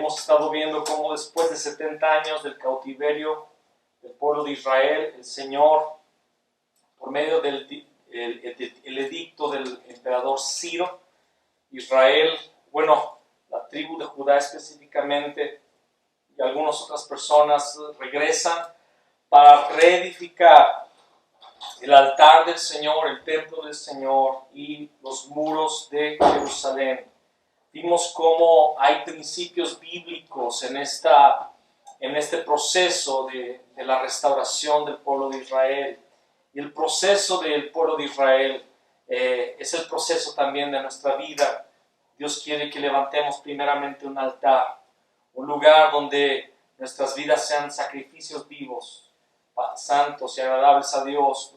Estado viendo cómo después de 70 años del cautiverio del pueblo de Israel, el Señor, por medio del el edicto del emperador Ciro, Israel, la tribu de Judá específicamente y algunas otras personas regresan para reedificar el altar del Señor, el templo del Señor y los muros de Jerusalén. Vimos cómo hay principios bíblicos en este proceso de la restauración del pueblo de Israel. Y el proceso del pueblo de Israel es el proceso también de nuestra vida. Dios quiere que levantemos primeramente un altar, un lugar donde nuestras vidas sean sacrificios vivos, santos y agradables a Dios.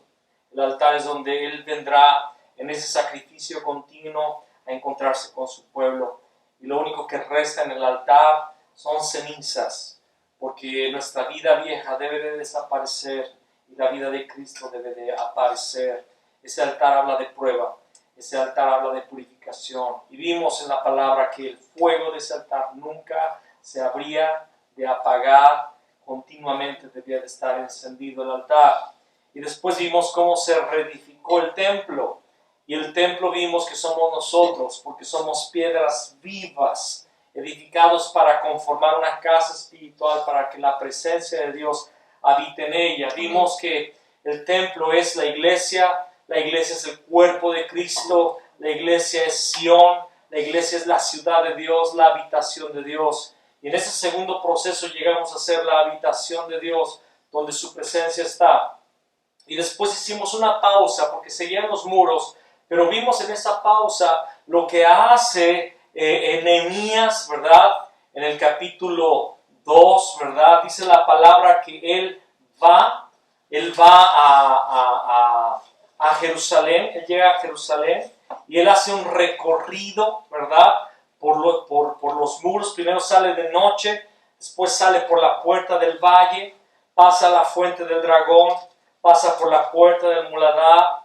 El altar es donde Él vendrá en ese sacrificio continuo a encontrarse con su pueblo, y lo único que resta en el altar son cenizas, porque nuestra vida vieja debe de desaparecer y la vida de Cristo debe de aparecer. Ese altar habla de prueba, ese altar habla de purificación, y vimos en la palabra que el fuego de ese altar nunca se habría de apagar, continuamente debía de estar encendido el altar. Y después vimos cómo se reedificó el templo. Y el templo vimos que somos nosotros, porque somos piedras vivas, edificados para conformar una casa espiritual, para que la presencia de Dios habite en ella. Vimos que el templo es la iglesia es el cuerpo de Cristo, la iglesia es Sión, la iglesia es la ciudad de Dios, la habitación de Dios. Y en ese segundo proceso llegamos a ser la habitación de Dios, donde su presencia está. Y después hicimos una pausa, porque seguían los muros, pero vimos en esa pausa lo que hace Nehemías, ¿verdad? En el capítulo 2, ¿verdad? Dice la palabra que él va a Jerusalén, él llega a Jerusalén y él hace un recorrido, ¿verdad? Por los muros. Primero sale de noche, después sale por la puerta del valle, pasa a la fuente del dragón, pasa por la puerta del Muladá,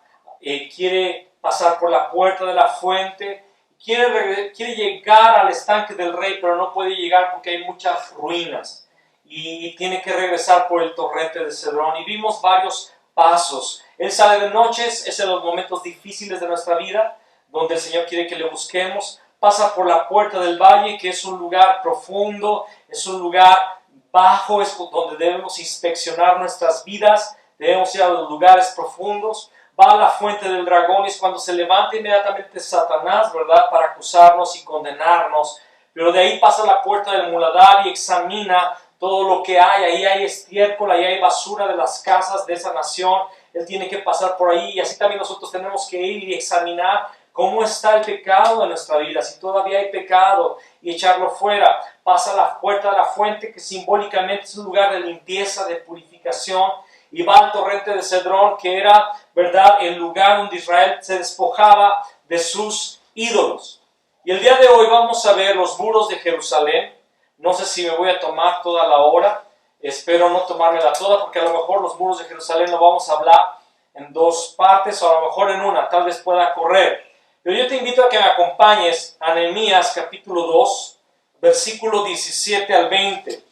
quiere pasar por la puerta de la fuente, quiere llegar al estanque del rey, pero no puede llegar porque hay muchas ruinas y tiene que regresar por el torrente de Cedrón. Y vimos varios pasos. Él sale de noches, es en los momentos difíciles de nuestra vida, donde el Señor quiere que le busquemos. Pasa por la puerta del valle, que es un lugar profundo, es un lugar bajo, es donde debemos inspeccionar nuestras vidas, debemos ir a los lugares profundos. Va a la fuente del dragón y es cuando se levanta inmediatamente Satanás, ¿verdad?, para acusarnos y condenarnos. Pero de ahí pasa a la puerta del muladar y examina todo lo que hay. Ahí hay estiércol, ahí hay basura de las casas de esa nación. Él tiene que pasar por ahí, y así también nosotros tenemos que ir y examinar cómo está el pecado en nuestra vida, si todavía hay pecado, y echarlo fuera. Pasa a la puerta de la fuente, que simbólicamente es un lugar de limpieza, de purificación, y va al torrente de Cedrón, que era, ¿verdad?, el lugar donde Israel se despojaba de sus ídolos. Y el día de hoy vamos a ver los muros de Jerusalén. No sé si me voy a tomar toda la hora, espero no tomármela toda, porque a lo mejor los muros de Jerusalén lo vamos a hablar en dos partes, o a lo mejor en una, tal vez pueda correr. Pero yo te invito a que me acompañes a Nehemías capítulo 2, versículo 17 al 20.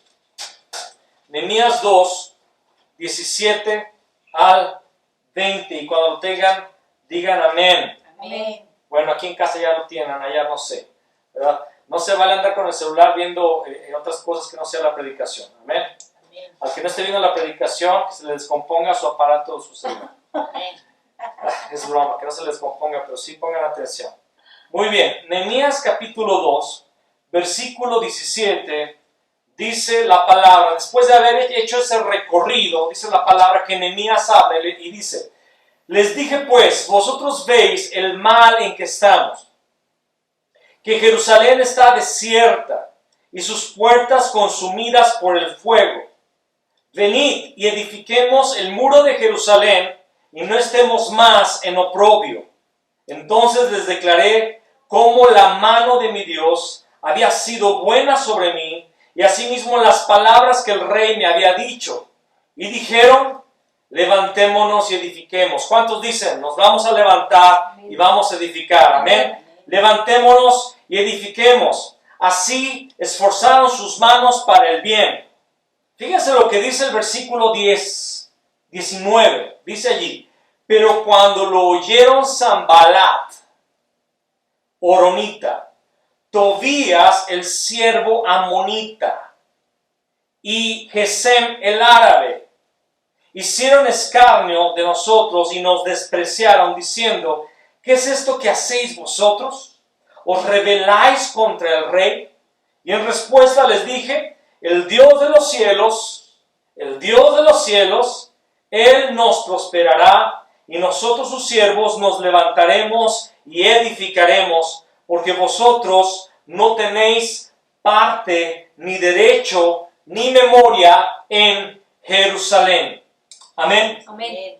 Nehemías 2, 17 al 20. Y cuando lo tengan, digan amén. Amén. Bueno, aquí en casa ya lo tienen, allá no sé, ¿verdad? No se vale andar con el celular viendo otras cosas que no sea la predicación. Amén. Amén. Al que no esté viendo la predicación, que se le descomponga su aparato o su celular. Amén. Es broma, que no se les descomponga, pero sí pongan atención. Muy bien, Nehemías capítulo 2, versículo 17, dice la palabra, después de haber hecho ese recorrido, dice la palabra que Nehemías habla y dice: les dije pues, vosotros veis el mal en que estamos. que Jerusalén está desierta y sus puertas consumidas por el fuego. Venid y edifiquemos el muro de Jerusalén y no estemos más en oprobio. Entonces les declaré cómo la mano de mi Dios había sido buena sobre mí y asimismo las palabras que el rey me había dicho. Y dijeron, levantémonos y edifiquemos. ¿Cuántos dicen? Nos vamos a levantar y vamos a edificar. Amén. Levantémonos y edifiquemos. Así esforzaron sus manos para el bien. Fíjense lo que dice el versículo 19. Dice allí, pero cuando lo oyeron Sanbalat, horonita, Tobías el siervo amonita y Gesem el árabe, hicieron escarnio de nosotros y nos despreciaron, diciendo, ¿qué es esto que hacéis vosotros? ¿Os rebeláis contra el rey? Y en respuesta les dije, el Dios de los cielos, Él nos prosperará y nosotros sus siervos nos levantaremos y edificaremos, porque vosotros no tenéis parte, ni derecho, ni memoria en Jerusalén. Amén. Amén.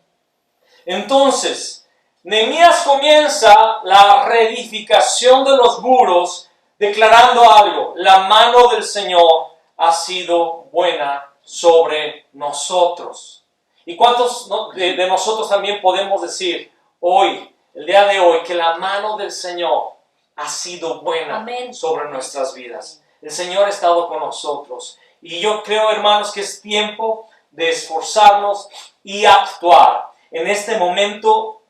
Entonces, Nehemías comienza la reedificación de los muros declarando algo: la mano del Señor ha sido buena sobre nosotros. ¿Y cuántos de nosotros también podemos decir hoy, el día de hoy, que la mano del Señor ha sido buena Amén. sobre nuestras vidas? El Señor ha estado con nosotros. Y yo creo, hermanos, que es tiempo de esforzarnos y actuar en este momento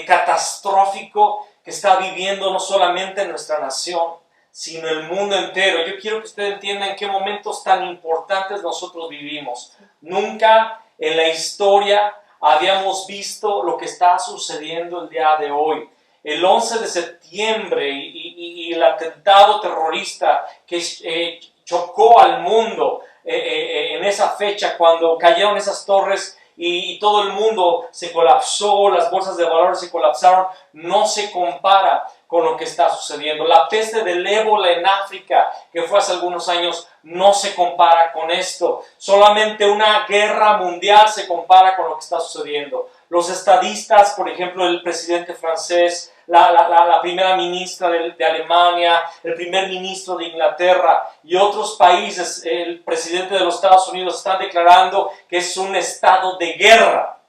catastrófico que está viviendo no solamente nuestra nación, sino el mundo entero. Yo quiero que ustedes entiendan en qué momentos tan importantes nosotros vivimos. Nunca en la historia habíamos visto lo que está sucediendo el día de hoy. El 11 de septiembre y el atentado terrorista que chocó al mundo en esa fecha, cuando cayeron esas torres y todo el mundo se colapsó, las bolsas de valores se colapsaron, no se compara con lo que está sucediendo. La peste del ébola en África, que fue hace algunos años, no se compara con esto. Solamente una guerra mundial se compara con lo que está sucediendo. Los estadistas, por ejemplo, el presidente francés, la primera ministra de Alemania, el primer ministro de Inglaterra y otros países, el presidente de los Estados Unidos, están declarando que es un estado de guerra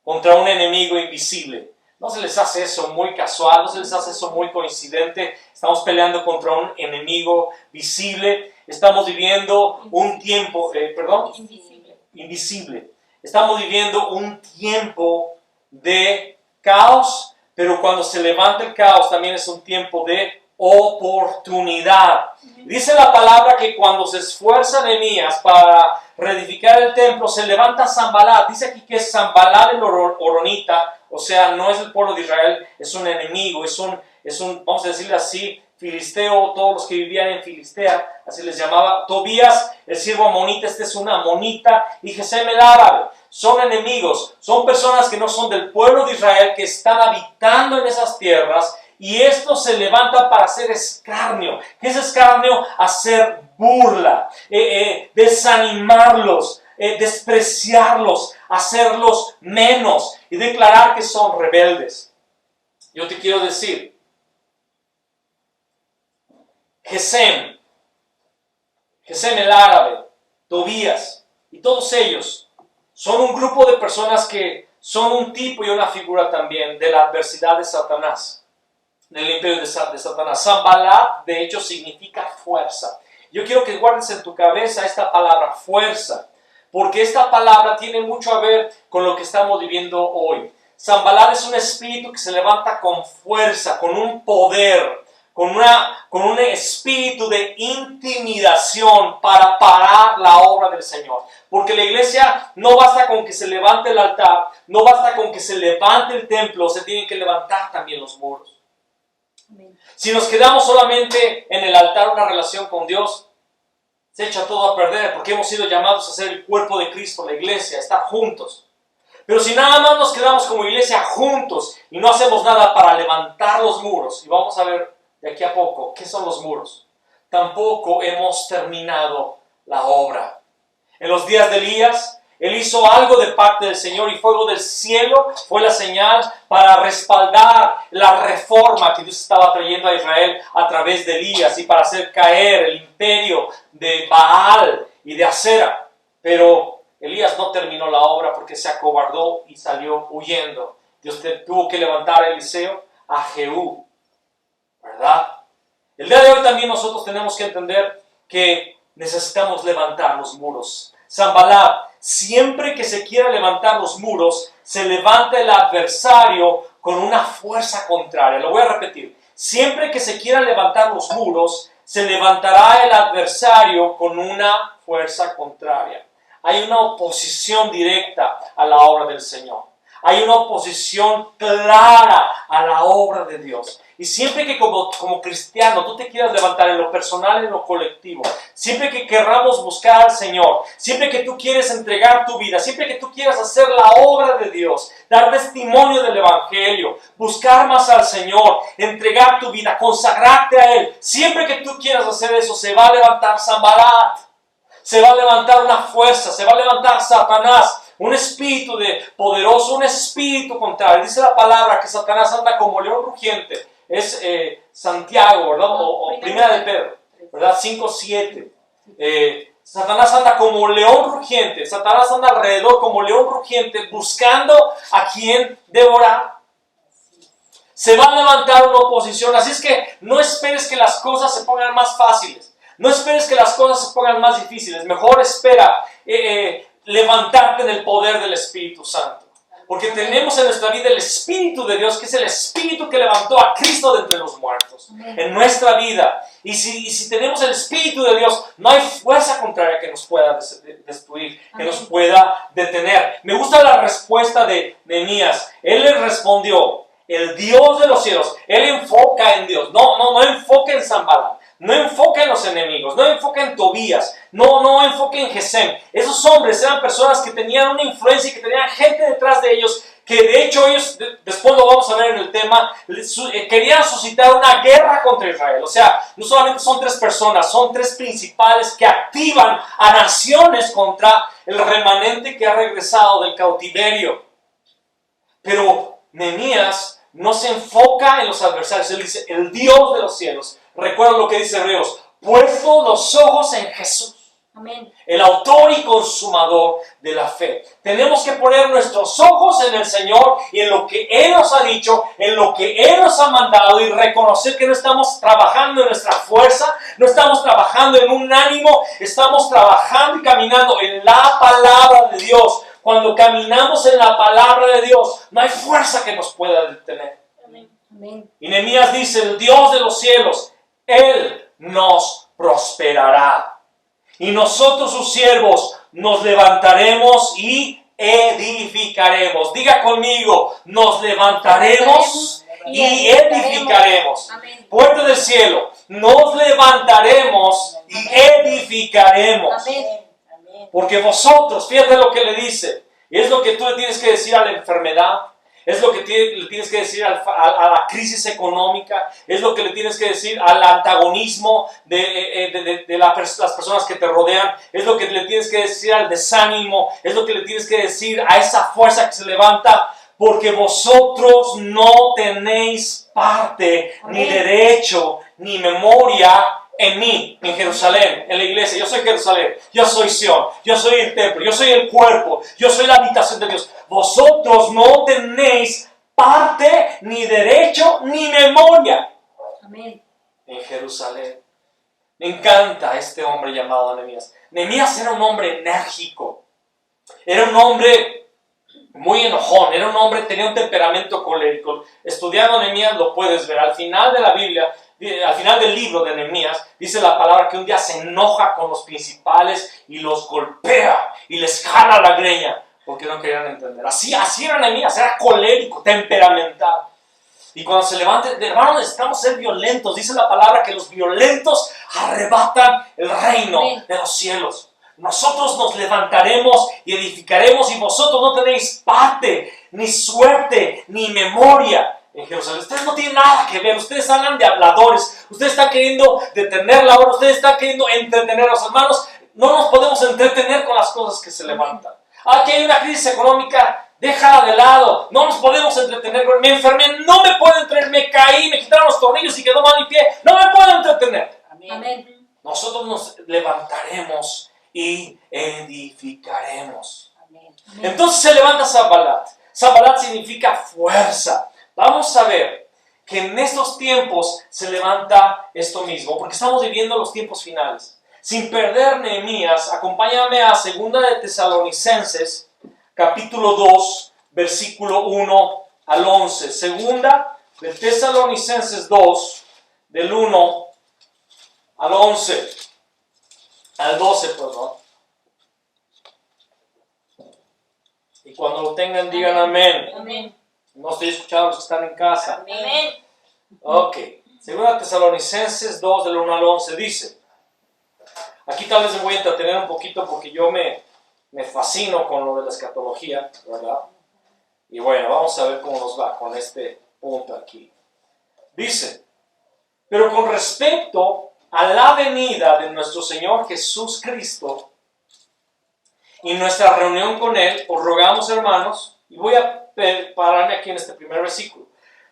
contra un enemigo invisible. No se les hace eso muy casual, no se les hace eso muy coincidente. Estamos peleando contra un enemigo visible. Estamos viviendo un tiempo, invisible. Estamos viviendo un tiempo de caos, pero cuando se levanta el caos también es un tiempo de oportunidad. Dice la palabra que cuando se esfuerza Nehemías para reedificar el templo, se levanta Sanbalat. Dice aquí que es Sanbalat el horonita, o sea, no es el pueblo de Israel, es un enemigo, es un, vamos a decirle así, filisteo, todos los que vivían en Filistea, así les llamaba. Tobías, el siervo amonita, este es una amonita, y Gesem el árabe, son enemigos, son personas que no son del pueblo de Israel, que están habitando en esas tierras, y estos se levantan para hacer escarnio. ¿Qué es escarnio? Hacer burla, desanimarlos, despreciarlos, hacerlos menos y declarar que son rebeldes. Yo te quiero decir, Gesem el árabe, Tobías y todos ellos son un grupo de personas que son un tipo y una figura también de la adversidad de Satanás, del imperio de Satanás. Sanbalat, de hecho, significa fuerza. Yo quiero que guardes en tu cabeza esta palabra fuerza, porque esta palabra tiene mucho a ver con lo que estamos viviendo hoy. Sanbalat es un espíritu que se levanta con fuerza, con un poder, con un espíritu de intimidación para parar la obra del Señor. Porque la iglesia no basta con que se levante el altar, no basta con que se levante el templo, se tienen que levantar también los muros. Amén. Si nos quedamos solamente en el altar, una relación con Dios, se echa todo a perder, porque hemos sido llamados a ser el cuerpo de Cristo, la iglesia, estar juntos. Pero si nada más nos quedamos como iglesia juntos y no hacemos nada para levantar los muros, y vamos a ver de aquí a poco, ¿qué son los muros? Tampoco hemos terminado la obra. En los días de Elías, él hizo algo de parte del Señor y fuego del cielo fue la señal para respaldar la reforma que Dios estaba trayendo a Israel a través de Elías y para hacer caer el imperio de Baal y de Acera. Pero Elías no terminó la obra porque se acobardó y salió huyendo. Dios tuvo que levantar a Eliseo, a Jehú, ¿verdad? El día de hoy también nosotros tenemos que entender que necesitamos levantar los muros. Sanballat, siempre que se quiera levantar los muros, se levanta el adversario con una fuerza contraria. Lo voy a repetir. Siempre que se quiera levantar los muros, se levantará el adversario con una fuerza contraria. Hay una oposición directa a la obra del Señor. Hay una oposición clara a la obra de Dios. Y siempre que como cristiano tú te quieras levantar en lo personal, en lo colectivo, siempre que querramos buscar al Señor, siempre que tú quieres entregar tu vida, siempre que tú quieras hacer la obra de Dios, dar testimonio del Evangelio, buscar más al Señor, entregar tu vida, consagrarte a Él, siempre que tú quieras hacer eso, se va a levantar Sanballat, se va a levantar una fuerza, se va a levantar Satanás, un espíritu poderoso, un espíritu contrario. Dice la palabra que Satanás anda como león rugiente. Es Santiago, ¿verdad? O Primera de Pedro, ¿verdad? 5:7. Satanás anda como león rugiente. Satanás anda alrededor como león rugiente buscando a quien devorar. Se va a levantar una oposición. Así es que no esperes que las cosas se pongan más fáciles. No esperes que las cosas se pongan más difíciles. Mejor espera levantarte en el poder del Espíritu Santo. Porque tenemos en nuestra vida el Espíritu de Dios, que es el Espíritu que levantó a Cristo de entre los muertos. En nuestra vida. Y si tenemos el Espíritu de Dios, no hay fuerza contraria que nos pueda destruir, que nos pueda detener. Me gusta la respuesta de Nehemías. Él le respondió, el Dios de los cielos. Él enfoca en Dios. No enfoca en Sanballat. No enfoca en los enemigos, no enfoca en Tobías, no enfoca en Gesem. Esos hombres eran personas que tenían una influencia y que tenían gente detrás de ellos, que de hecho ellos, después lo vamos a ver en el tema, querían suscitar una guerra contra Israel. O sea, no solamente son 3 personas, son 3 principales que activan a naciones contra el remanente que ha regresado del cautiverio. Pero Nehemías no se enfoca en los adversarios, él dice, el Dios de los cielos. Recuerda lo que dice Hebreos, puesto los ojos en Jesús, amén, el autor y consumador de la fe. Tenemos que poner nuestros ojos en el Señor y en lo que Él nos ha dicho, en lo que Él nos ha mandado y reconocer que no estamos trabajando en nuestra fuerza, no estamos trabajando en un ánimo, estamos trabajando y caminando en la palabra de Dios. Cuando caminamos en la palabra de Dios, no hay fuerza que nos pueda detener. Amén. Y Nehemías dice, el Dios de los cielos, Él nos prosperará. Y nosotros sus siervos nos levantaremos y edificaremos. Diga conmigo, nos levantaremos y edificaremos. Puerta del cielo, nos levantaremos y edificaremos. Amén. Porque vosotros, fíjate lo que le dice, es lo que tú le tienes que decir a la enfermedad, es lo que le tienes que decir a la crisis económica, es lo que le tienes que decir al antagonismo de las personas que te rodean, es lo que le tienes que decir al desánimo, es lo que le tienes que decir a esa fuerza que se levanta, porque vosotros no tenéis parte, ni derecho, ni memoria en mí, en Jerusalén, en la iglesia. Yo soy Jerusalén, yo soy Sión, yo soy el templo, yo soy el cuerpo, yo soy la habitación de Dios. Vosotros no tenéis parte, ni derecho, ni memoria. Amén. En Jerusalén. Me encanta este hombre llamado Nehemías. Nehemías era un hombre enérgico. Era un hombre muy enojón. Era un hombre, tenía un temperamento colérico. Estudiando Nehemías lo puedes ver. Al final de la Biblia, al final del libro de Nehemías, dice la palabra que un día se enoja con los principales y los golpea y les jala la greña porque no querían entender. Así era Nehemías, era colérico, temperamental. Y cuando se levante, hermanos, necesitamos ser violentos. Dice la palabra que los violentos arrebatan el reino de los cielos. Nosotros nos levantaremos y edificaremos y vosotros no tenéis parte, ni suerte, ni memoria en Jerusalén. Ustedes no tienen nada que ver, ustedes hablan de habladores, ustedes están queriendo detener la obra, ustedes están queriendo entretener a los hermanos. No nos podemos entretener con las cosas que se levantan. Aquí hay una crisis económica, déjala de lado. No nos podemos entretener. Me enfermé, no me puedo entretener. Me caí, me quitaron los tornillos y quedó mal mi pie. No me puedo entretener. Amén. Nosotros nos levantaremos y edificaremos. Amén. Entonces se levanta Sambalat. Sambalat significa fuerza. Vamos a ver que en estos tiempos se levanta esto mismo, porque estamos viviendo los tiempos finales. Sin perder Nehemías, acompáñame a 2 de Tesalonicenses, capítulo 2, versículo 1 al 11. 2 de Tesalonicenses 2, del 1 al 11, al 12, perdón. Y cuando lo tengan, digan amén. Amén. No estoy escuchando a los que están en casa. Amén. Ok. 2 Tesalonicenses 2, del 1 al 11, dice. Aquí tal vez me voy a entretener un poquito porque yo me fascino con lo de la escatología, ¿verdad? Y bueno, vamos a ver cómo nos va con este punto aquí. Dice, pero con respecto a la venida de nuestro Señor Jesús Cristo y nuestra reunión con Él, os rogamos, hermanos, y voy a pararme aquí en este primer versículo.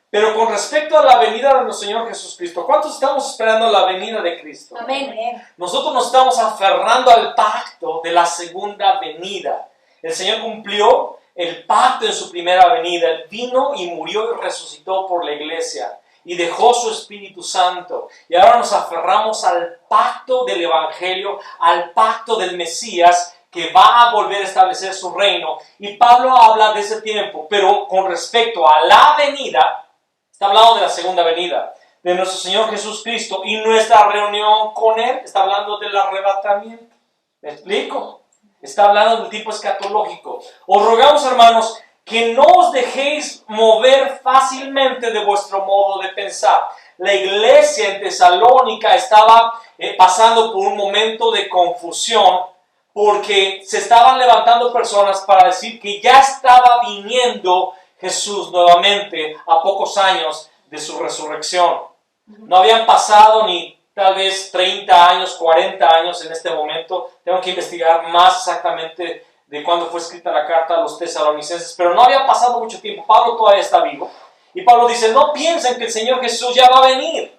Pero con respecto a la venida de nuestro Señor Jesucristo, ¿cuántos estamos esperando la venida de Cristo? Amén. Nosotros nos estamos aferrando al pacto de la segunda venida. El Señor cumplió el pacto en su primera venida. Él vino y murió y resucitó por la iglesia y dejó su Espíritu Santo. Y ahora nos aferramos al pacto del Evangelio, al pacto del Mesías, que va a volver a establecer su reino. Y Pablo habla de ese tiempo, pero con respecto a la venida, está hablando de la segunda venida de nuestro Señor Jesucristo y nuestra reunión con Él. Está hablando del arrebatamiento. ¿Me explico? Está hablando del tipo escatológico. Os rogamos, hermanos, que no os dejéis mover fácilmente de vuestro modo de pensar. La iglesia en Tesalónica estaba pasando por un momento de confusión porque se estaban levantando personas para decir que ya estaba viniendo Jesús nuevamente a pocos años de su resurrección. No habían pasado ni tal vez 30 años, 40 años en este momento. Tengo que investigar más exactamente de cuándo fue escrita la carta a los tesalonicenses, pero no había pasado mucho tiempo. Pablo todavía está vivo. Y Pablo dice, no piensen que el Señor Jesús ya va a venir.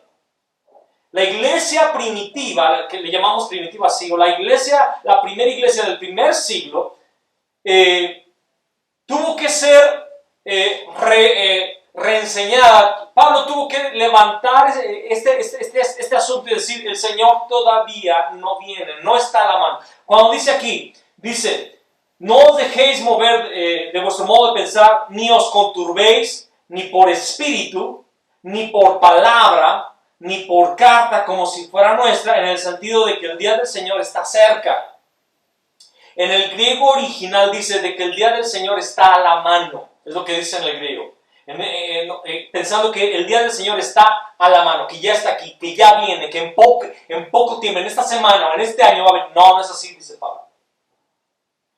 La iglesia primitiva, que le llamamos primitiva siglo, la primera iglesia del primer siglo, tuvo que ser reenseñada. Pablo tuvo que levantar este asunto y decir, el Señor todavía no viene, no está a la mano. Cuando dice aquí, dice, no os dejéis mover de vuestro modo de pensar, ni os conturbéis, ni por espíritu, ni por palabra, ni por carta como si fuera nuestra, en el sentido de que el día del Señor está cerca. En el griego original dice de que el día del Señor está a la mano, es lo que dice en el griego. Pensando que el día del Señor está a la mano, que ya está aquí, que ya viene, que en poco tiempo, en esta semana o en este año va a venir. No, no es así, dice Pablo.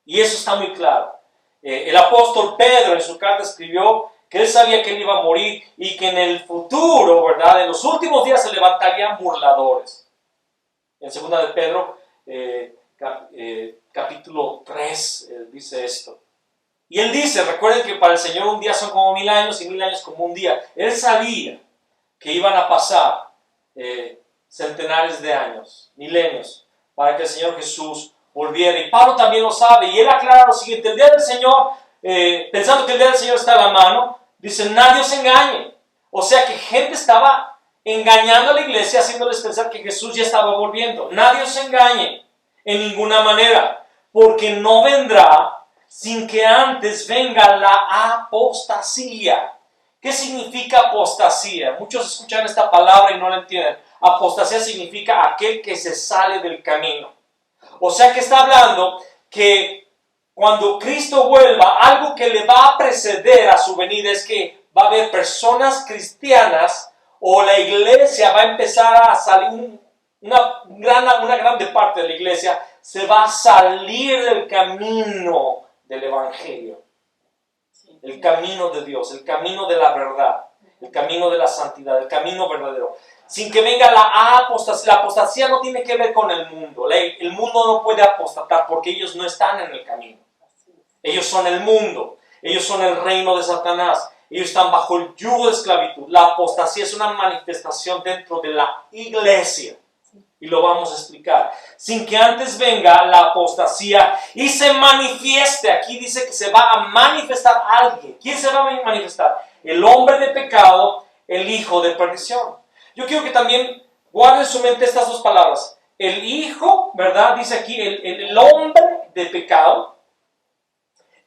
Y eso está muy claro. El apóstol Pedro en su carta escribió que él sabía que él iba a morir y que en el futuro, ¿verdad? En los últimos días se levantarían burladores. En 2 de Pedro, capítulo 3, dice esto. Y él dice, recuerden que para el Señor un día son como 1000 años y 1000 años como un día. Él sabía que iban a pasar centenares de años, milenios, para que el Señor Jesús volviera. Y Pablo también lo sabe. Y él aclara lo siguiente, el día del Señor, pensando que el día del Señor está a la mano, dice, nadie os engañe. O sea que gente estaba engañando a la iglesia, haciéndoles pensar que Jesús ya estaba volviendo. Nadie os engañe en ninguna manera, porque no vendrá sin que antes venga la apostasía. ¿Qué significa apostasía? Muchos escuchan esta palabra y no la entienden. Apostasía significa aquel que se sale del camino. O sea que está hablando que cuando Cristo vuelva, algo que le va a preceder a su venida es que va a haber personas cristianas o la iglesia va a empezar a salir, una grande parte de la iglesia se va a salir del camino del Evangelio, el camino de Dios, el camino de la verdad. el camino de la santidad, el camino verdadero. Sin que venga la apostasía. La apostasía no tiene que ver con el mundo. El mundo no puede apostatar porque ellos no están en el camino. Ellos son el mundo. Ellos son el reino de Satanás. Ellos están bajo el yugo de esclavitud. La apostasía es una manifestación dentro de la iglesia. Y lo vamos a explicar. Sin que antes venga la apostasía y se manifieste. Aquí dice que se va a manifestar alguien. ¿Quién se va a manifestar? El hombre de pecado, el hijo de perdición. Yo quiero que también guarden en su mente estas dos palabras. El hijo, ¿verdad? Dice aquí el hombre de pecado,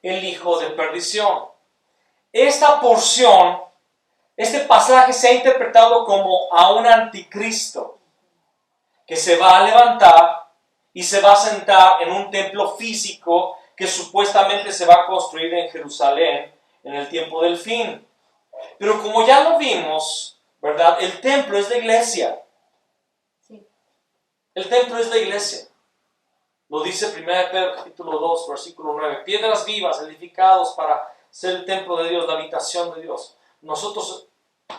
el hijo de perdición. Esta porción, este pasaje se ha interpretado como a un anticristo que se va a levantar y se va a sentar en un templo físico que supuestamente se va a construir en Jerusalén en el tiempo del fin. Pero como ya lo vimos, ¿verdad? El templo es la iglesia. Sí. El templo es la iglesia. Lo dice 1 Pedro capítulo 2, versículo 9. Piedras vivas, edificados para ser el templo de Dios, la habitación de Dios. Nosotros,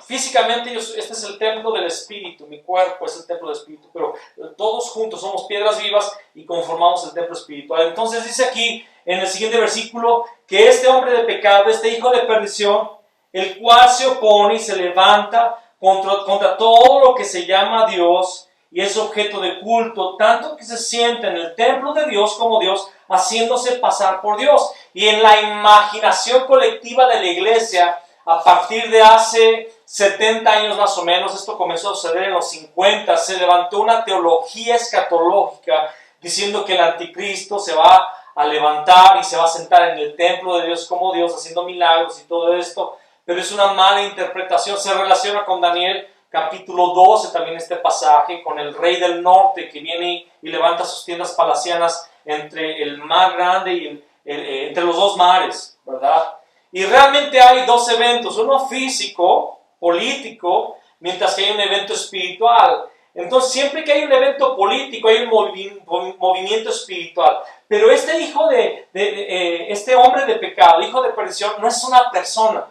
físicamente, este es el templo del Espíritu. Mi cuerpo es el templo del Espíritu. Pero todos juntos somos piedras vivas y conformamos el templo espiritual. Entonces dice aquí, en el siguiente versículo, que este hombre de pecado, este hijo de perdición, el cual se opone y se levanta contra todo lo que se llama Dios y es objeto de culto, tanto que se sienta en el templo de Dios como Dios, haciéndose pasar por Dios. Y en la imaginación colectiva de la iglesia, a partir de hace 70 años más o menos, esto comenzó a suceder en los 50, se levantó una teología escatológica diciendo que el anticristo se va a levantar y se va a sentar en el templo de Dios como Dios, haciendo milagros y todo esto. Pero es una mala interpretación. Se relaciona con Daniel capítulo 12 también este pasaje, con el rey del norte que viene y levanta sus tiendas palacianas entre el mar grande y entre los dos mares, ¿verdad? Y realmente hay dos eventos, uno físico, político, mientras que hay un evento espiritual. Entonces siempre que hay un evento político hay un movimiento espiritual. Pero este hijo este hombre de pecado, hijo de perdición, no es una persona.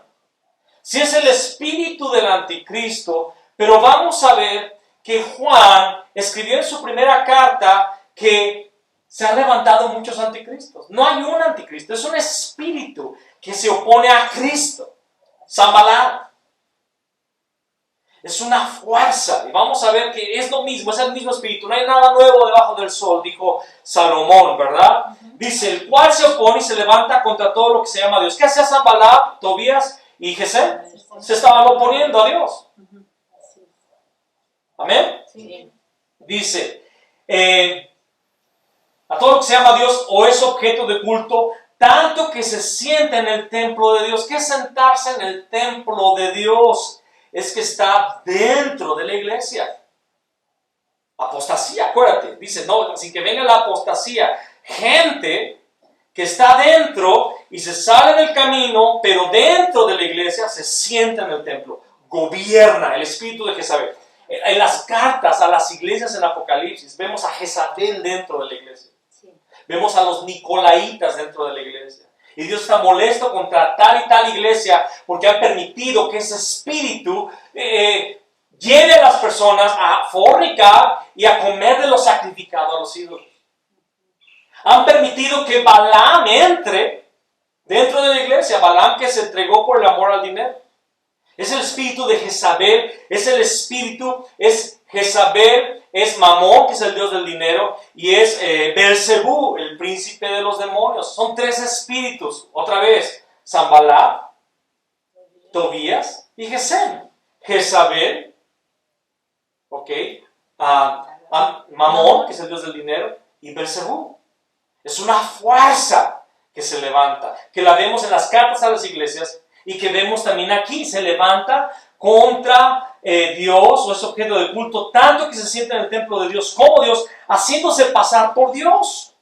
Sí es el espíritu del anticristo, pero vamos a ver que Juan escribió en su primera carta que se han levantado muchos anticristos. No hay un anticristo, es un espíritu que se opone a Cristo. Zambalá. Es una fuerza. Y vamos a ver que es lo mismo, es el mismo espíritu. No hay nada nuevo debajo del sol, dijo Salomón, ¿verdad? Dice, el cual se opone y se levanta contra todo lo que se llama Dios. ¿Qué hacía Zambalá, Tobías y Gesem? Se estaban oponiendo a Dios. ¿Amén? Sí. Dice, a todo lo que se llama Dios o es objeto de culto, tanto que se sienta en el templo de Dios. ¿Qué es sentarse en el templo de Dios? Es que está dentro de la iglesia. Apostasía, acuérdate. Dice, no, sin que venga la apostasía. Gente que está dentro y se sale del camino, pero dentro de la iglesia se sienta en el templo. Gobierna el espíritu de Jezabel. En las cartas a las iglesias en Apocalipsis vemos a Jezabel dentro de la iglesia. Sí. Vemos a los nicolaitas dentro de la iglesia. Y Dios está molesto contra tal y tal iglesia porque han permitido que ese espíritu lleve a las personas a fornicar y a comer de lo sacrificado a los ídolos. Han permitido que Balaam entre dentro de la iglesia. Balaam, que se entregó por el amor al dinero. Es el espíritu de Jezabel, es Jezabel, es Mamón, que es el dios del dinero, y es Beelzebú, el príncipe de los demonios. Son tres espíritus, otra vez, Zambalá, Tobías y Gesem. Jezabel, Mamón, que es el dios del dinero, y Beelzebú. Es una fuerza que se levanta, que la vemos en las cartas a las iglesias, y que vemos también aquí, se levanta contra Dios, o es objeto de culto, tanto que se sienta en el templo de Dios como Dios, haciéndose pasar por Dios.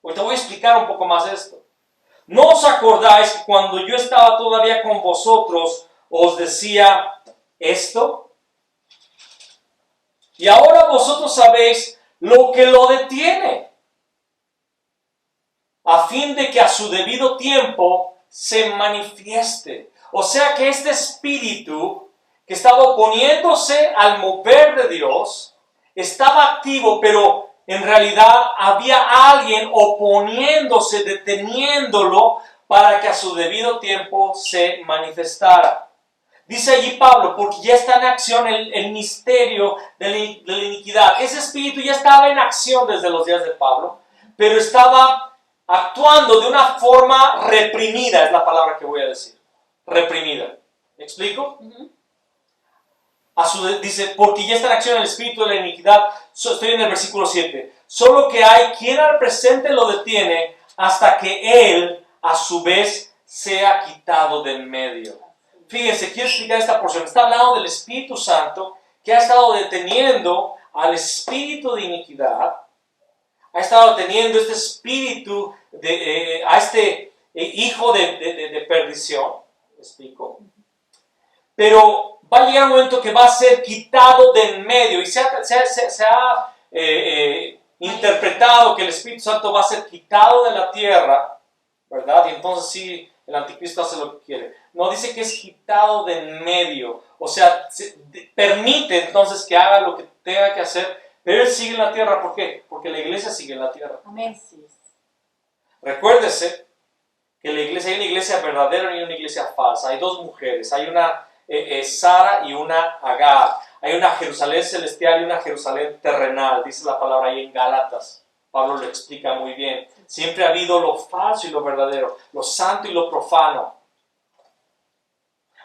Ahorita voy a explicar un poco más esto. ¿No os acordáis que cuando yo estaba todavía con vosotros, os decía esto? Y ahora vosotros sabéis lo que lo detiene, a fin de que a su debido tiempo se manifieste. O sea que este espíritu que estaba oponiéndose al mover de Dios, estaba activo, pero en realidad había alguien oponiéndose, deteniéndolo para que a su debido tiempo se manifestara. Dice allí Pablo, porque ya está en acción el misterio de la iniquidad. Ese espíritu ya estaba en acción desde los días de Pablo, pero estaba actuando de una forma reprimida, es la palabra que voy a decir. Reprimida. ¿Me explico? Dice, porque ya está en acción el espíritu de la iniquidad. Estoy en el versículo 7. Solo que hay quien al presente lo detiene hasta que él, a su vez, sea quitado de en medio. Fíjense, quiero explicar esta porción. Está hablando del Espíritu Santo que ha estado deteniendo al espíritu de iniquidad. Ha estado deteniendo este espíritu, a este hijo de perdición. ¿Me explico? Pero va a llegar un momento que va a ser quitado de en medio. Y se ha interpretado que el Espíritu Santo va a ser quitado de la tierra, ¿verdad? Y entonces sí, el anticristo hace lo que quiere. No, dice que es quitado de en medio. O sea, permite entonces que haga lo que tenga que hacer, pero él sigue en la tierra. ¿Por qué? Porque la iglesia sigue en la tierra. Amén. Recuérdese que la iglesia, hay una iglesia verdadera y una iglesia falsa. Hay dos mujeres, hay una Sara y una Agar. Hay una Jerusalén celestial y una Jerusalén terrenal, dice la palabra ahí en Gálatas. Pablo lo explica muy bien. Siempre ha habido lo falso y lo verdadero, lo santo y lo profano.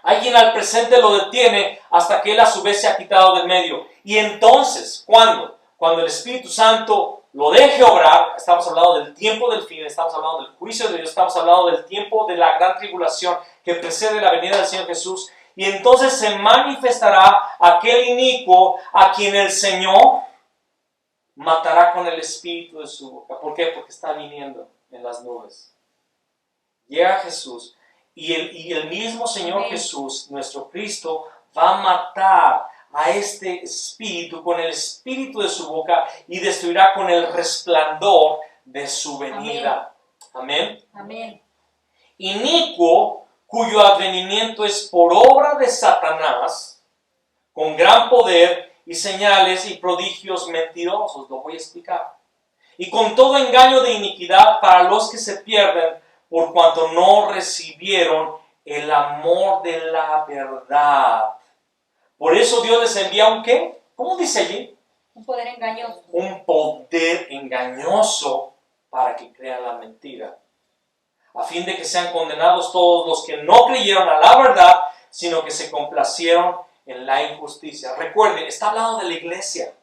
Alguien al presente lo detiene hasta que él a su vez se ha quitado del medio. Y entonces, ¿cuándo? Cuando el Espíritu Santo lo deje obrar, estamos hablando del tiempo del fin, estamos hablando del juicio de Dios, estamos hablando del tiempo de la gran tribulación que precede la venida del Señor Jesús. Y entonces se manifestará aquel inicuo a quien el Señor matará con el espíritu de su boca. ¿Por qué? Porque está viniendo en las nubes. Llega Jesús y el mismo Señor Jesús, nuestro Cristo, va a matar a este espíritu con el espíritu de su boca y destruirá con el resplandor de su venida. Amén. Amén. Inicuo, cuyo advenimiento es por obra de Satanás, con gran poder y señales y prodigios mentirosos. Lo voy a explicar. Y con todo engaño de iniquidad para los que se pierden, por cuanto no recibieron el amor de la verdad. Por eso Dios les envía un ¿qué? ¿Cómo dice allí? Un poder engañoso. Un poder engañoso para que crean la mentira. A fin de que sean condenados todos los que no creyeron a la verdad, sino que se complacieron en la injusticia. Recuerden, está hablando de la iglesia.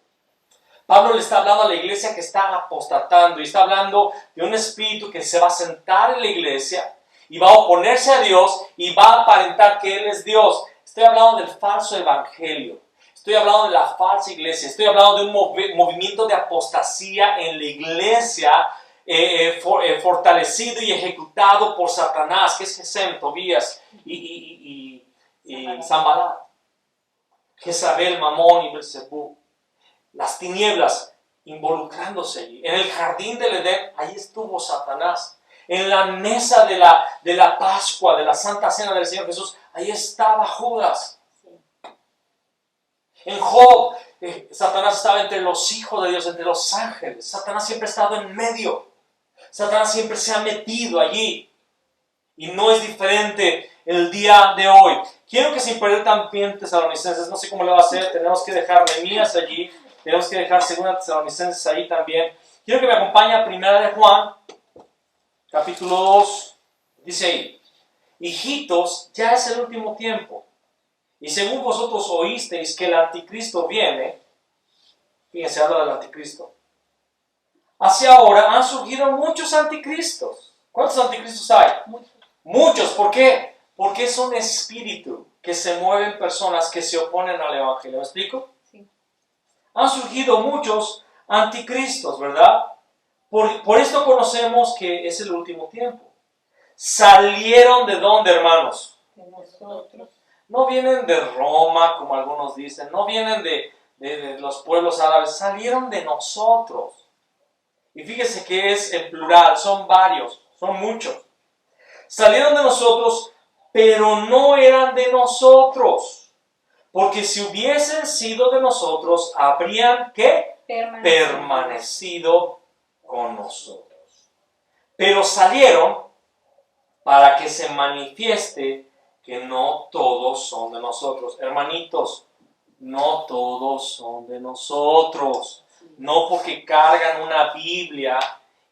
Pablo le está hablando a la iglesia que está apostatando y está hablando de un espíritu que se va a sentar en la iglesia y va a oponerse a Dios y va a aparentar que Él es Dios. Estoy hablando del falso evangelio. Estoy hablando de la falsa iglesia. Estoy hablando de un movimiento de apostasía en la iglesia fortalecido y ejecutado por Satanás, que es Gesem, Tobías y Zambalat, Jezabel, Mamón y Belzebú. Las tinieblas involucrándose allí. En el jardín del Edén, ahí estuvo Satanás. En la mesa de la Pascua, de la Santa Cena del Señor Jesús, ahí estaba Judas. En Job, Satanás estaba entre los hijos de Dios, entre los ángeles. Satanás siempre ha estado en medio. Satanás siempre se ha metido allí. Y no es diferente el día de hoy. Quiero que se impregnen también Tesalonicenses. No sé cómo le va a hacer. Tenemos que dejar Nehemías allí. Tenemos que dejar 2 Tesalonicenses ahí también. Quiero que me acompañe a 1 de Juan, capítulo 2. Dice ahí: hijitos, ya es el último tiempo. Y según vosotros oísteis que el anticristo viene, fíjense, habla del anticristo. Hacia ahora han surgido muchos anticristos. ¿Cuántos anticristos hay? Muchos. ¿Por qué? Porque es un espíritu que se mueve en personas que se oponen al evangelio. ¿Me explico? Sí. Han surgido muchos anticristos, ¿verdad? Por esto conocemos que es el último tiempo. ¿Salieron de dónde, hermanos? De nosotros. No vienen de Roma, como algunos dicen, no vienen de los pueblos árabes, salieron de nosotros. Y fíjese que es en plural, son varios, son muchos. Salieron de nosotros, pero no eran de nosotros. Porque si hubiesen sido de nosotros, habrían, ¿qué? Permanecido con nosotros. Pero salieron para que se manifieste que no todos son de nosotros. Hermanitos, no todos son de nosotros. No porque cargan una Biblia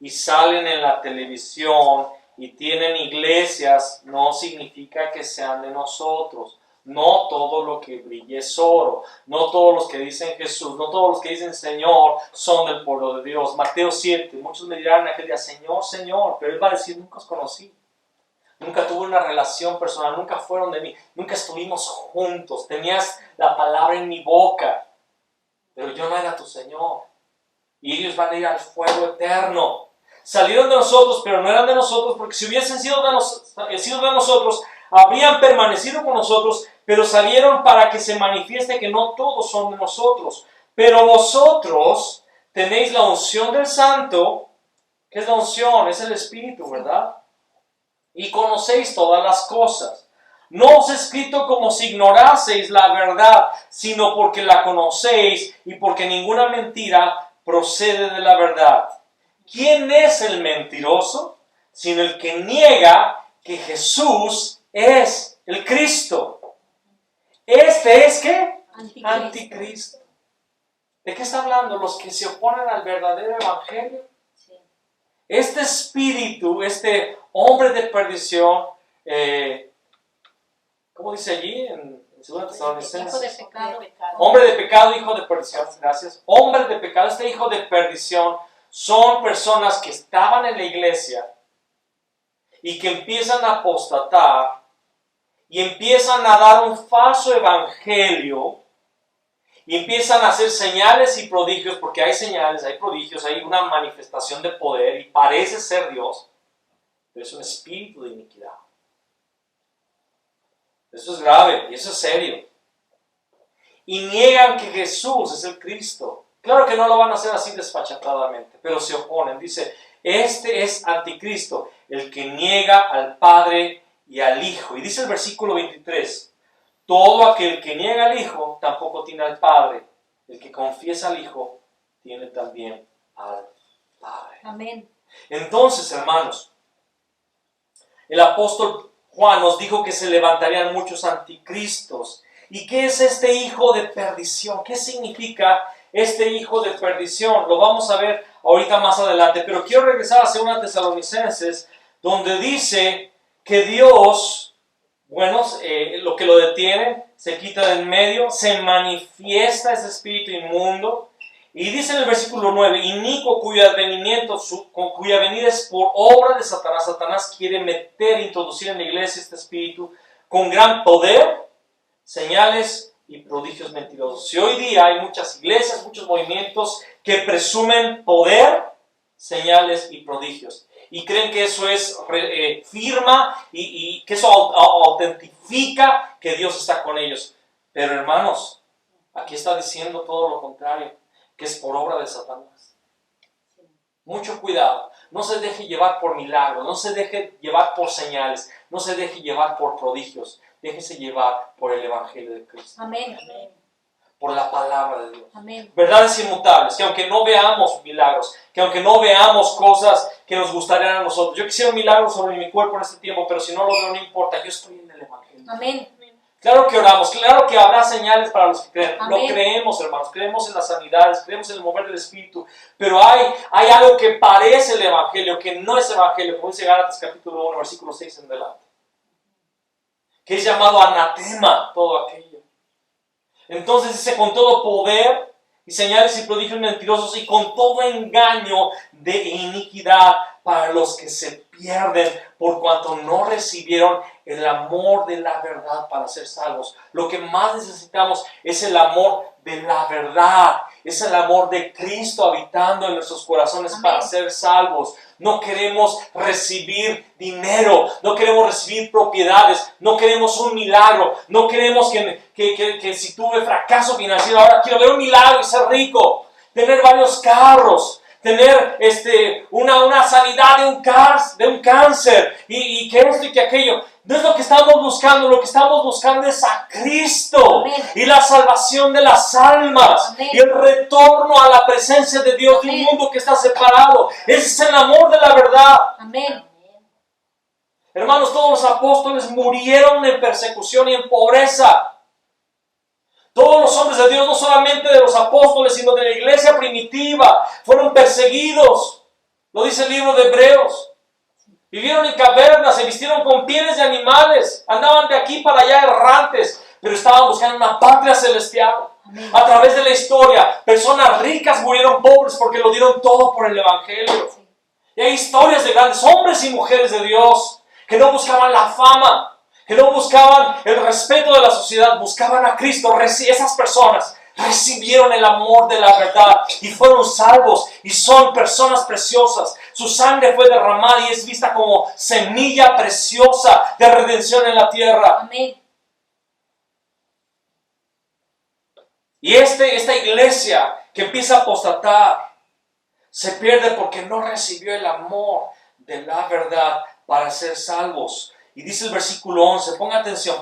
y salen en la televisión y tienen iglesias, no significa que sean de nosotros. No todo lo que brille es oro. No todos los que dicen Jesús, no todos los que dicen Señor son del pueblo de Dios. Mateo 7, muchos me dirán aquel día, Señor, Señor, pero Él va a decir, nunca os conocí. Nunca tuve una relación personal, nunca fueron de mí, nunca estuvimos juntos. Tenías la palabra en mi boca, pero yo no era tu Señor. Y ellos van a ir al fuego eterno. Salieron de nosotros, pero no eran de nosotros, porque si hubiesen sido de nosotros, habrían permanecido con nosotros, pero salieron para que se manifieste que no todos son de nosotros. Pero vosotros tenéis la unción del Santo. ¿Qué es la unción? Es el Espíritu, ¿verdad? Y conocéis todas las cosas. No os he escrito como si ignoraseis la verdad, sino porque la conocéis y porque ninguna mentira procede de la verdad. ¿Quién es el mentiroso? Sino el que niega que Jesús es el Cristo. Este es ¿qué? Anticristo. ¿De qué está hablando? Los que se oponen al verdadero evangelio. Sí. Este espíritu, este hombre de perdición, ¿cómo dice allí en 2 Tesalonicenses? Hijo de pecado. Hombre de pecado, hijo de perdición, gracias. Hombre de pecado, este hijo de perdición, son personas que estaban en la iglesia y que empiezan a apostatar y empiezan a dar un falso evangelio y empiezan a hacer señales y prodigios, porque hay señales, hay prodigios, hay una manifestación de poder y parece ser Dios, pero es un espíritu de iniquidad. Eso es grave y eso es serio. Y niegan que Jesús es el Cristo. Claro que no lo van a hacer así desfachatadamente, pero se oponen. Dice, este es anticristo, el que niega al Padre y al Hijo. Y dice el versículo 23, todo aquel que niega al Hijo tampoco tiene al Padre. El que confiesa al Hijo tiene también al Padre. Amén. Entonces, hermanos, el apóstol Juan nos dijo que se levantarían muchos anticristos. ¿Y qué es este hijo de perdición? ¿Qué significa este hijo de perdición? Lo vamos a ver ahorita más adelante, pero quiero regresar a 2 Tesalonicenses, donde dice que Dios, lo que lo detiene, se quita del medio, se manifiesta ese espíritu inmundo, y dice en el versículo 9, inicuo cuya venida es por obra de Satanás. Satanás quiere introducir en la iglesia este espíritu con gran poder, señales y prodigios mentirosos. Si hoy día hay muchas iglesias, muchos movimientos que presumen poder, señales y prodigios, y creen que eso es firma y que eso autentifica que Dios está con ellos. Pero hermanos, aquí está diciendo todo lo contrario, que es por obra de Satanás. Mucho cuidado, no se deje llevar por milagros, no se deje llevar por señales, no se deje llevar por prodigios, déjese llevar por el Evangelio de Cristo. Amén. Por la palabra de Dios. Amén. Verdades inmutables, que aunque no veamos milagros, que aunque no veamos cosas que nos gustarían a nosotros, yo quisiera un milagro sobre mi cuerpo en este tiempo, pero si no lo veo no importa, yo estoy en el Evangelio. Amén. Claro que oramos, claro que habrá señales para los que creen. Amén. Lo creemos, hermanos, creemos en las sanidades, creemos en el mover del Espíritu, pero hay algo que parece el Evangelio, que no es Evangelio, como dice Gálatas capítulo 1, versículo 6 en adelante, que es llamado anatema todo aquello. Entonces dice, con todo poder y señales y prodigios mentirosos y con todo engaño de iniquidad para los que se pierden por cuanto no recibieron el amor de la verdad para ser salvos. Lo que más necesitamos es el amor de la verdad, es el amor de Cristo habitando en nuestros corazones. Amén. Para ser salvos. No queremos recibir dinero, no queremos recibir propiedades, no queremos un milagro, no queremos que si tuve fracaso financiero, ahora quiero ver un milagro y ser rico, tener varios carros, tener una sanidad de un cáncer y que esto y que aquello. No es lo que estamos buscando, lo que estamos buscando es a Cristo. Amén. Y la salvación de las almas. Amén. Y el retorno a la presencia de Dios de un Amén. mundo que está separado. Ese es el amor de la verdad. Amén. Hermanos, todos los apóstoles murieron en persecución y en pobreza. Todos los hombres de Dios, no solamente de los apóstoles, sino de la iglesia primitiva, fueron perseguidos. Lo dice el libro de Hebreos. Vivieron en cavernas, se vistieron con pieles de animales, andaban de aquí para allá errantes, pero estaban buscando una patria celestial. Amén. A través de la historia, personas ricas murieron pobres porque lo dieron todo por el Evangelio. Sí. Y hay historias de grandes hombres y mujeres de Dios que no buscaban la fama, que no buscaban el respeto de la sociedad, buscaban a Cristo. Esas personas recibieron el amor de la verdad y fueron salvos y son personas preciosas. Su sangre fue derramada y es vista como semilla preciosa de redención en la tierra. Amén. Y esta iglesia que empieza a apostatar se pierde porque no recibió el amor de la verdad para ser salvos. Y dice el versículo 11, ponga atención.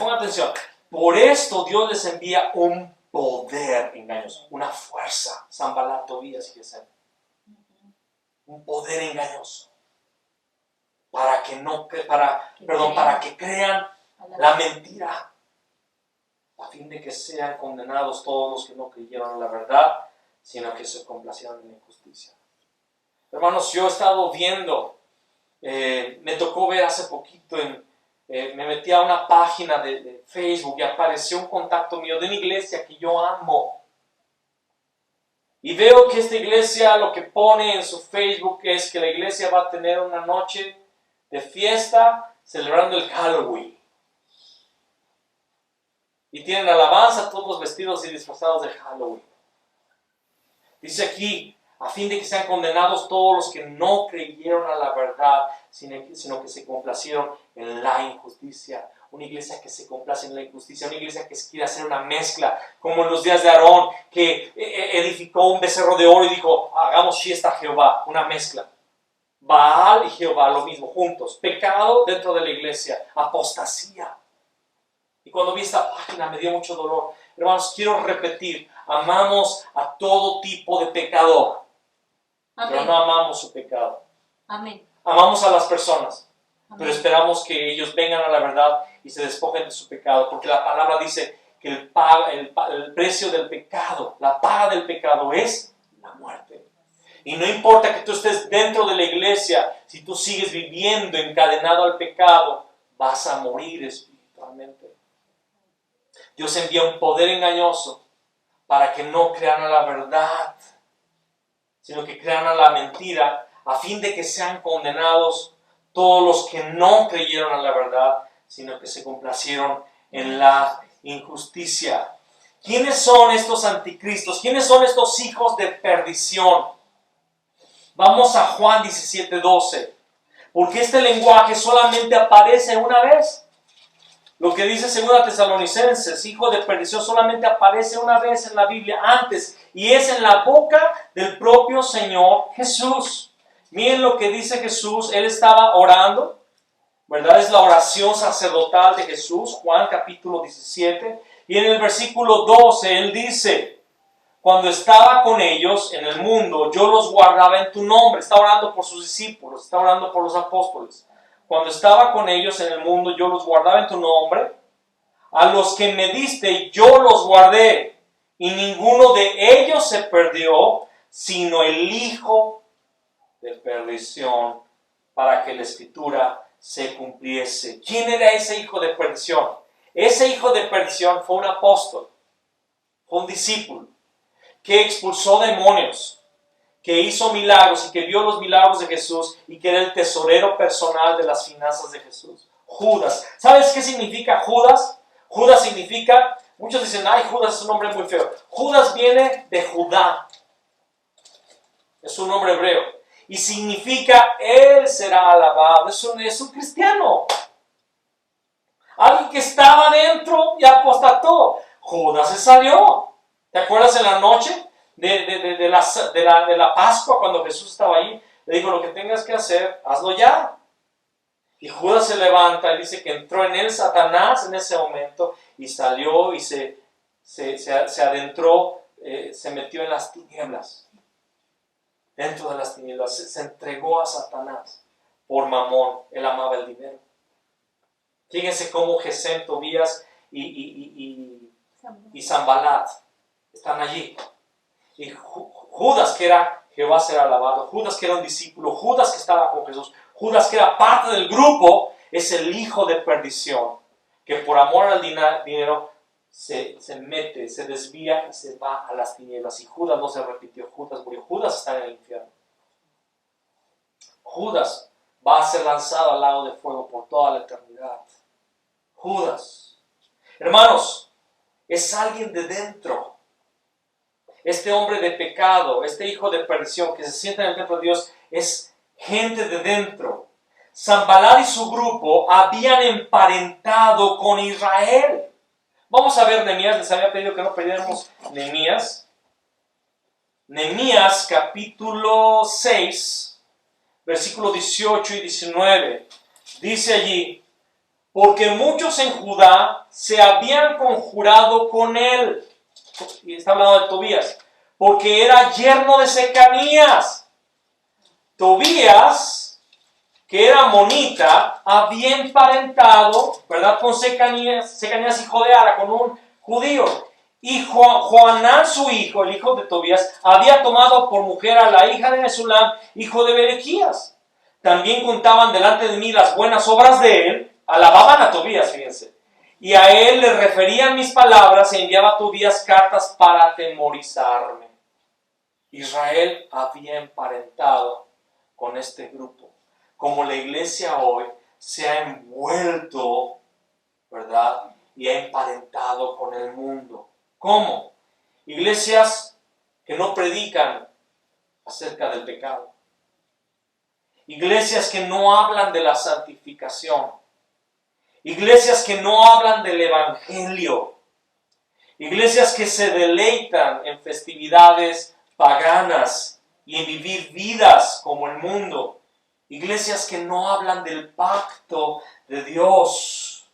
Por esto Dios les envía un poder engañoso, una fuerza, Sanballat, Tobías y Gesem. Un poder engañoso. Para que crean la mentira. A fin de que sean condenados todos los que no creyeron en la verdad, sino que se complacieron en la injusticia. Hermanos, yo he estado viendo, me tocó ver hace poquito, me metí a una página de Facebook y apareció un contacto mío de una iglesia que yo amo. Y veo que esta iglesia lo que pone en su Facebook es que la iglesia va a tener una noche de fiesta celebrando el Halloween. Y tienen alabanza, todos vestidos y disfrazados de Halloween. Dice aquí, a fin de que sean condenados todos los que no creyeron a la verdad, sino que se complacieron en la injusticia. Una iglesia que se complace en la injusticia, una iglesia que quiere hacer una mezcla, como en los días de Aarón, que edificó un becerro de oro y dijo, hagamos fiesta a Jehová, una mezcla. Baal y Jehová, lo mismo, juntos. Pecado dentro de la iglesia, apostasía. Y cuando vi esta página me dio mucho dolor. Hermanos, quiero repetir, amamos a todo tipo de pecador, Amén. pero no amamos su pecado. Amén. Amamos a las personas, Amén. pero esperamos que ellos vengan a la verdad y se despojen de su pecado, porque la palabra dice que el precio del pecado, la paga del pecado es la muerte. Y no importa que tú estés dentro de la iglesia, si tú sigues viviendo encadenado al pecado, vas a morir espiritualmente. Dios envía un poder engañoso para que no crean a la verdad, sino que crean a la mentira, a fin de que sean condenados todos los que no creyeron a la verdad, sino que se complacieron en la injusticia. ¿Quiénes son estos anticristos? ¿Quiénes son estos hijos de perdición? Vamos a Juan 17:12. Porque este lenguaje solamente aparece una vez. Lo que dice 2 Tesalonicenses, hijo de perdición, solamente aparece una vez en la Biblia antes, y es en la boca del propio Señor Jesús. Miren lo que dice Jesús, Él estaba orando, ¿verdad? Es la oración sacerdotal de Jesús, Juan capítulo 17, y en el versículo 12 Él dice, cuando estaba con ellos en el mundo, yo los guardaba en tu nombre. Está orando por sus discípulos, está orando por los apóstoles. Cuando estaba con ellos en el mundo, yo los guardaba en tu nombre. A los que me diste, yo los guardé. Y ninguno de ellos se perdió, sino el hijo de perdición, para que la escritura se cumpliese. ¿Quién era ese hijo de perdición? Ese hijo de perdición fue un apóstol, fue un discípulo, que expulsó demonios, que hizo milagros y que vio los milagros de Jesús y que era el tesorero personal de las finanzas de Jesús. Judas. ¿Sabes qué significa Judas? Judas significa, muchos dicen, ay, Judas es un nombre muy feo. Judas viene de Judá. Es un nombre hebreo. Y significa, Él será alabado. Es un cristiano. Alguien que estaba dentro y apostató. Judas se salió. ¿Te acuerdas en la noche? de la Pascua, cuando Jesús estaba ahí, le dijo, lo que tengas que hacer, hazlo ya. Y Judas se levanta y dice que entró en él Satanás en ese momento y salió y se adentró, se metió en las tinieblas. Dentro de las tinieblas se entregó a Satanás por Mamón. Él amaba el dinero. Fíjense cómo Gesem, Tobías y Sanbalat están allí. Y Judas, que era Jehová será alabado, Judas, que era un discípulo, Judas, que estaba con Jesús, Judas, que era parte del grupo, es el hijo de perdición, que por amor al dinero se mete, se desvía y se va a las tinieblas. Y Judas no se repitió, Judas murió, Judas está en el infierno. Judas va a ser lanzado al lago de fuego por toda la eternidad. Judas, hermanos, es alguien de dentro. Este hombre de pecado, este hijo de perdición que se sienta en el templo de Dios, es gente de dentro. Sanbalat y su grupo habían emparentado con Israel. Vamos a ver Nehemías, les había pedido que no perdiéramos Nehemías. Nehemías capítulo 6, versículos 18 y 19. Dice allí, porque muchos en Judá se habían conjurado con él. Y está hablando de Tobías, porque era yerno de Secanías. Tobías, que era amonita, había emparentado, ¿verdad?, con Secanías hijo de Ara, con un judío. Y Joanán, su hijo, el hijo de Tobías, había tomado por mujer a la hija de Mesulam, hijo de Berequías. También contaban delante de mí las buenas obras de él, alababan a Tobías, fíjense. Y a él le referían mis palabras e enviaba a Tobías cartas para atemorizarme. Israel había emparentado con este grupo. Como la iglesia hoy se ha envuelto, ¿verdad?, y ha emparentado con el mundo. ¿Cómo? Iglesias que no predican acerca del pecado. Iglesias que no hablan de la santificación. Iglesias que no hablan del evangelio. Iglesias que se deleitan en festividades paganas y en vivir vidas como el mundo. Iglesias que no hablan del pacto de Dios,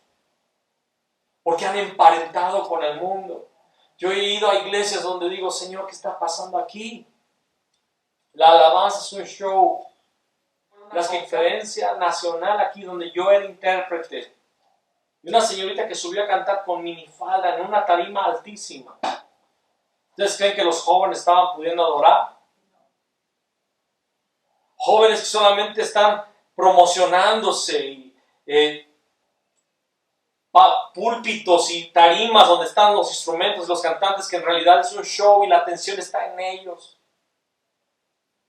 porque han emparentado con el mundo. Yo he ido a iglesias donde digo, Señor, ¿qué está pasando aquí? La alabanza es un show. La conferencia nacional aquí donde yo era intérprete. Y una señorita que subió a cantar con minifalda en una tarima altísima. ¿Ustedes creen que los jóvenes estaban pudiendo adorar? Jóvenes que solamente están promocionándose y púlpitos y tarimas donde están los instrumentos, los cantantes, que en realidad es un show y la atención está en ellos.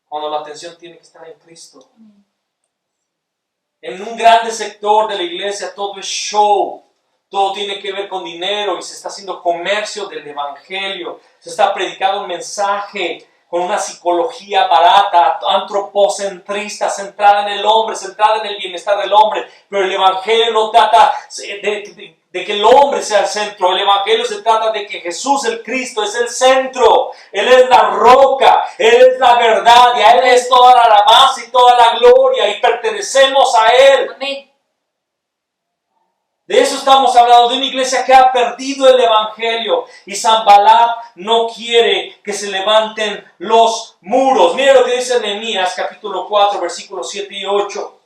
Cuando la atención tiene que estar en Cristo. En un grande sector de la iglesia todo es show, todo tiene que ver con dinero y se está haciendo comercio del evangelio, se está predicando un mensaje con una psicología barata, antropocentrista, centrada en el hombre, centrada en el bienestar del hombre, pero el evangelio no trata de que el hombre sea el centro, el evangelio se trata de que Jesús el Cristo es el centro, Él es la roca, Él es la verdad y a Él es toda la alabanza y toda la gloria y pertenecemos a Él. Amén. De eso estamos hablando, de una iglesia que ha perdido el evangelio y Sanbalat no quiere que se levanten los muros. Mire lo que dice Nehemías capítulo 4 versículos 7 y 8.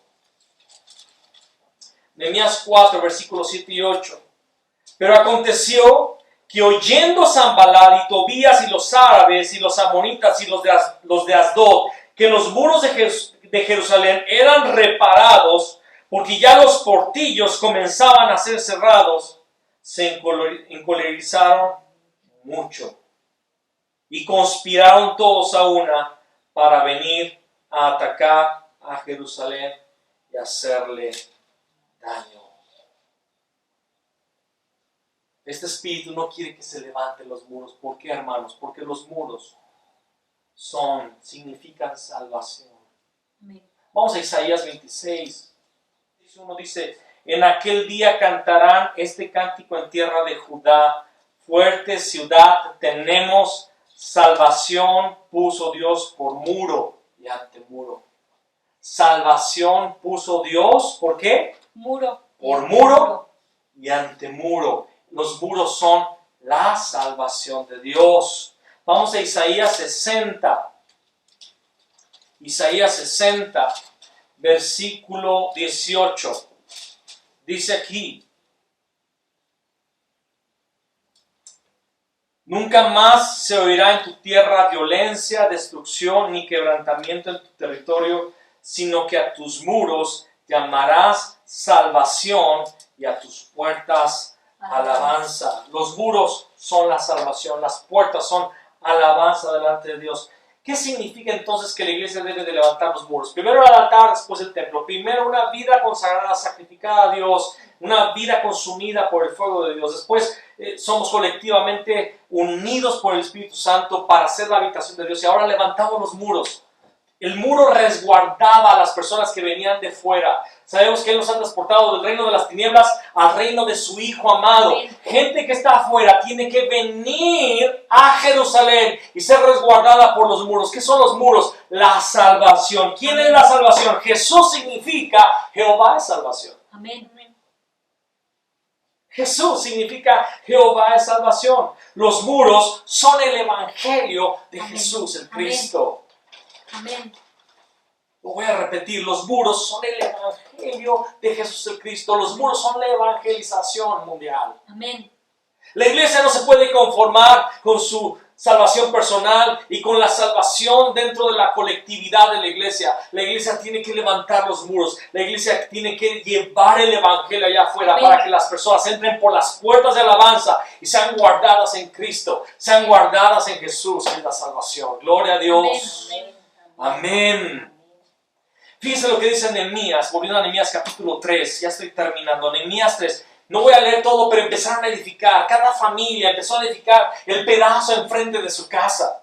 Nehemías 4, versículos 7 y 8. Pero aconteció que oyendo Sanbalat y Tobías y los árabes y los amonitas y los de Asdod, que los muros de Jerusalén eran reparados, porque ya los portillos comenzaban a ser cerrados, se encolerizaron mucho y conspiraron todos a una para venir a atacar a Jerusalén y hacerle daño. Este espíritu no quiere que se levanten los muros. ¿Por qué, hermanos? Porque los muros significan salvación. Amén. Vamos a Isaías 26. Uno dice, en aquel día cantarán este cántico en tierra de Judá. Fuerte ciudad tenemos, Salvación puso Dios por muro y ante muro. Salvación puso Dios, ¿por qué? Muro. Por muro y ante muro. Los muros son la salvación de Dios. Vamos a Isaías 60. Isaías 60, versículo 18. Dice aquí: nunca más se oirá en tu tierra violencia, destrucción ni quebrantamiento en tu territorio, sino que a tus muros llamarás salvación y a tus puertas alabanza. Los muros son la salvación, las puertas son alabanza delante de Dios. ¿Qué significa entonces que la iglesia debe de levantar los muros? Primero el altar, después el templo. Primero una vida consagrada, sacrificada a Dios, una vida consumida por el fuego de Dios. Después somos colectivamente unidos por el Espíritu Santo para hacer la habitación de Dios. Y ahora levantamos los muros. El muro resguardaba a las personas que venían de fuera. Sabemos que Él nos ha transportado del reino de las tinieblas al reino de su Hijo amado. Amén. Gente que está afuera tiene que venir a Jerusalén y ser resguardada por los muros. ¿Qué son los muros? La salvación. ¿Quién es la salvación? Jesús significa Jehová es salvación. Amén. Jesús significa Jehová es salvación. Los muros son el evangelio de Amén. Jesús, el Amén. Cristo. Amén. Lo voy a repetir, los muros son el evangelio de Jesús el Cristo. Los muros son la evangelización mundial. Amén. La iglesia no se puede conformar con su salvación personal y con la salvación dentro de la colectividad de la iglesia. La iglesia tiene que levantar los muros. La iglesia tiene que llevar el evangelio allá afuera. Amén. Para que las personas entren por las puertas de alabanza y sean guardadas en Cristo, sean guardadas en Jesús, que es la salvación. Gloria a Dios. Amén. Amén. Fíjense lo que dice Nehemías, volviendo a Nehemías capítulo 3, ya estoy terminando, Nehemías 3, no voy a leer todo, pero empezaron a edificar, cada familia empezó a edificar el pedazo enfrente de su casa,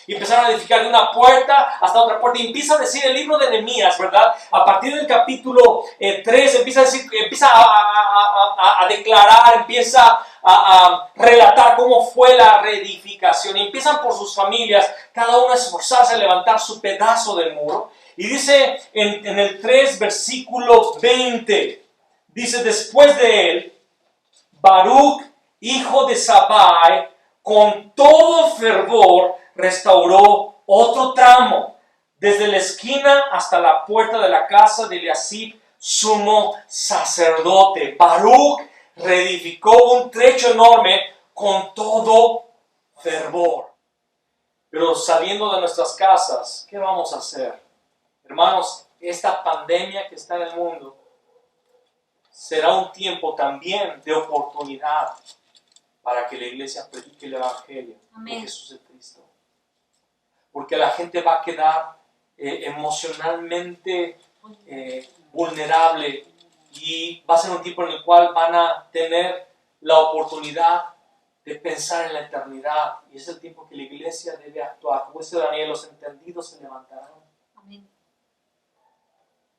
y empezaron a edificar de una puerta hasta otra puerta, y empieza a decir el libro de Nehemías, ¿verdad? A partir del capítulo 3 empieza a decir, empieza a declarar, empieza a relatar cómo fue la reedificación, y empiezan por sus familias, cada uno a esforzarse a levantar su pedazo del muro. Y dice en el 3, versículo 20, dice: después de él, Baruch, hijo de Zabai, con todo fervor restauró otro tramo, desde la esquina hasta la puerta de la casa de Eliasib, sumo sacerdote. Baruch reedificó un trecho enorme con todo fervor. Pero saliendo de nuestras casas, ¿qué vamos a hacer? Hermanos, esta pandemia que está en el mundo será un tiempo también de oportunidad para que la iglesia predique el evangelio Amén. de Jesús el Cristo. Porque la gente va a quedar emocionalmente vulnerable, y va a ser un tiempo en el cual van a tener la oportunidad de pensar en la eternidad, y es el tiempo que la iglesia debe actuar. Como dice Daniel, los entendidos se levantarán. Amén.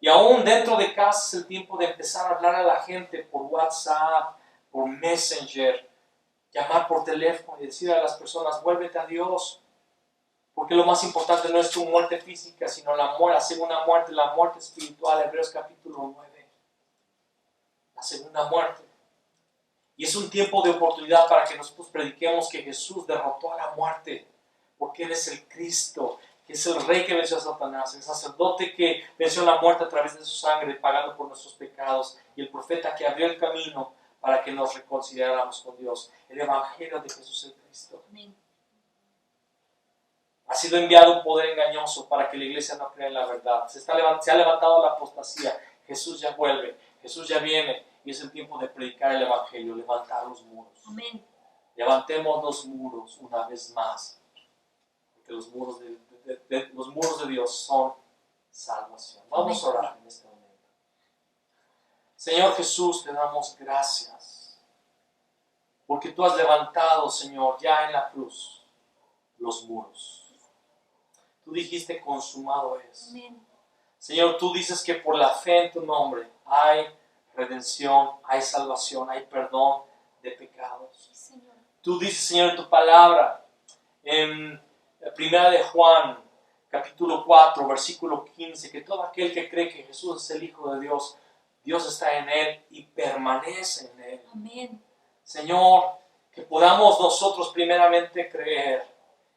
Y aún dentro de casa es el tiempo de empezar a hablar a la gente por WhatsApp, por Messenger, llamar por teléfono y decir a las personas: vuélvete a Dios, porque lo más importante no es tu muerte física, sino la segunda muerte, la muerte espiritual. Hebreos capítulo 9, la segunda muerte. Y es un tiempo de oportunidad para que nosotros prediquemos que Jesús derrotó a la muerte, porque Él es el Cristo, que es el Rey que venció a Satanás, el sacerdote que venció la muerte a través de su sangre, pagando por nuestros pecados, y el profeta que abrió el camino para que nos reconciliáramos con Dios. El Evangelio de Jesús el Cristo. Amén. Ha sido enviado un poder engañoso para que la iglesia no crea en la verdad. Se ha levantado la apostasía. Jesús ya vuelve, Jesús ya viene, y es el tiempo de predicar el Evangelio, levantar los muros. Amén. Levantemos los muros una vez más, porque los muros de Dios son salvación. Vamos a orar en este momento. Señor Jesús, te damos gracias, porque tú has levantado, Señor, ya en la cruz, los muros. Tú dijiste: consumado es. Amén. Señor, tú dices que por la fe en tu nombre hay redención, hay salvación, hay perdón de pecados. Sí, Señor. Tú dices, Señor, en tu palabra, en Primera de Juan, capítulo 4, versículo 15, que todo aquel que cree que Jesús es el Hijo de Dios, Dios está en él y permanece en él. Amén. Señor, que podamos nosotros primeramente creer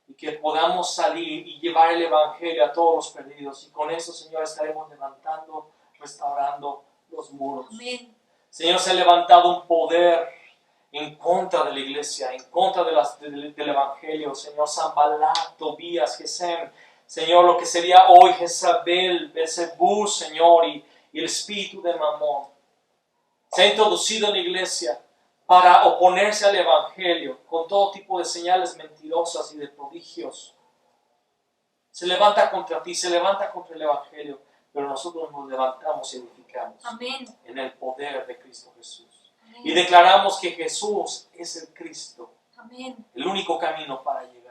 y que podamos salir y llevar el Evangelio a todos los perdidos. Y con eso, Señor, estaremos levantando, restaurando los muros. Amén. Señor, se ha levantado un poder en contra de la iglesia, en contra del Evangelio. Señor, Sanballat, Tobías, Gesem. Señor, lo que sería hoy Jezabel, Beelzebú, Señor, y el espíritu de Mamón. Se ha introducido en la iglesia para oponerse al Evangelio con todo tipo de señales mentirosas y de prodigios. Se levanta contra ti, se levanta contra el Evangelio, pero nosotros nos levantamos y edificamos. Amén. En el poder de Cristo Jesús. Amén. Y declaramos que Jesús es el Cristo, Amén. el único camino para llegar.